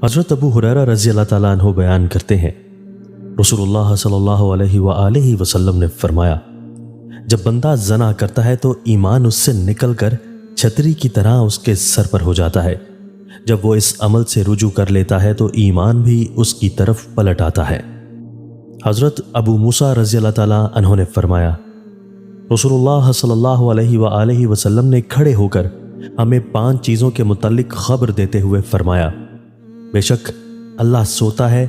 حضرت ابو ہریرہ رضی اللہ تعالیٰ عنہ بیان کرتے ہیں، رسول اللہ صلی اللہ علیہ وآلہ وسلم نے فرمایا، جب بندہ زنا کرتا ہے تو ایمان اس سے نکل کر چھتری کی طرح اس کے سر پر ہو جاتا ہے، جب وہ اس عمل سے رجوع کر لیتا ہے تو ایمان بھی اس کی طرف پلٹ آتا ہے۔ حضرت ابو موسیٰ رضی اللہ تعالیٰ عنہ نے فرمایا، رسول اللہ صلی اللہ علیہ وآلہ وسلم نے کھڑے ہو کر ہمیں 5 چیزوں کے متعلق خبر دیتے ہوئے فرمایا، بے شک اللہ سوتا ہے،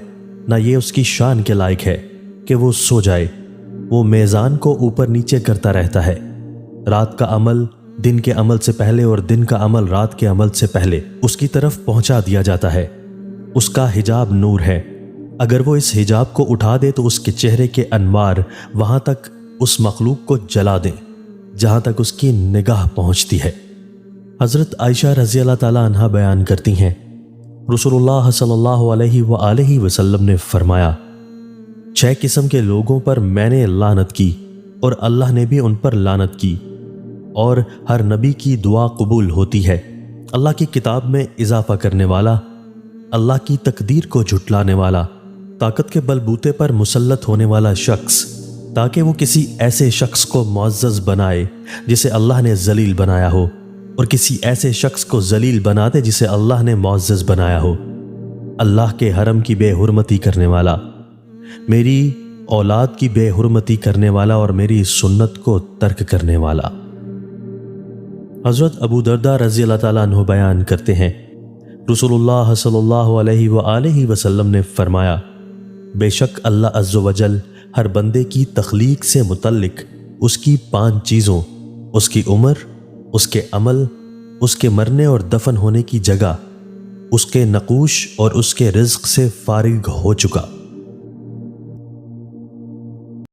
نہ یہ اس کی شان کے لائق ہے کہ وہ سو جائے، وہ میزان کو اوپر نیچے کرتا رہتا ہے، رات کا عمل دن کے عمل سے پہلے اور دن کا عمل رات کے عمل سے پہلے اس کی طرف پہنچا دیا جاتا ہے، اس کا حجاب نور ہے، اگر وہ اس حجاب کو اٹھا دے تو اس کے چہرے کے انوار وہاں تک اس مخلوق کو جلا دیں جہاں تک اس کی نگاہ پہنچتی ہے۔ حضرت عائشہ رضی اللہ تعالیٰ عنہا بیان کرتی ہیں، رسول اللہ صلی اللہ علیہ وآلہ وسلم نے فرمایا، 6 قسم کے لوگوں پر میں نے لعنت کی اور اللہ نے بھی ان پر لعنت کی، اور ہر نبی کی دعا قبول ہوتی ہے، اللہ کی کتاب میں اضافہ کرنے والا، اللہ کی تقدیر کو جھٹلانے والا، طاقت کے بلبوتے پر مسلط ہونے والا شخص، تاکہ وہ کسی ایسے شخص کو معزز بنائے جسے اللہ نے ذلیل بنایا ہو، اور کسی ایسے شخص کو ذلیل بنا دے جسے اللہ نے معزز بنایا ہو، اللہ کے حرم کی بے حرمتی کرنے والا، میری اولاد کی بے حرمتی کرنے والا، اور میری سنت کو ترک کرنے والا۔ حضرت ابو درداء رضی اللہ تعالیٰ عنہ بیان کرتے ہیں، رسول اللہ صلی اللہ علیہ وآلہ وسلم نے فرمایا، بے شک اللہ عز و جل ہر بندے کی تخلیق سے متعلق اس کی 5 چیزوں، اس کی عمر، اس کے عمل، اس کے مرنے اور دفن ہونے کی جگہ، اس کے نقوش اور اس کے رزق سے فارغ ہو چکا۔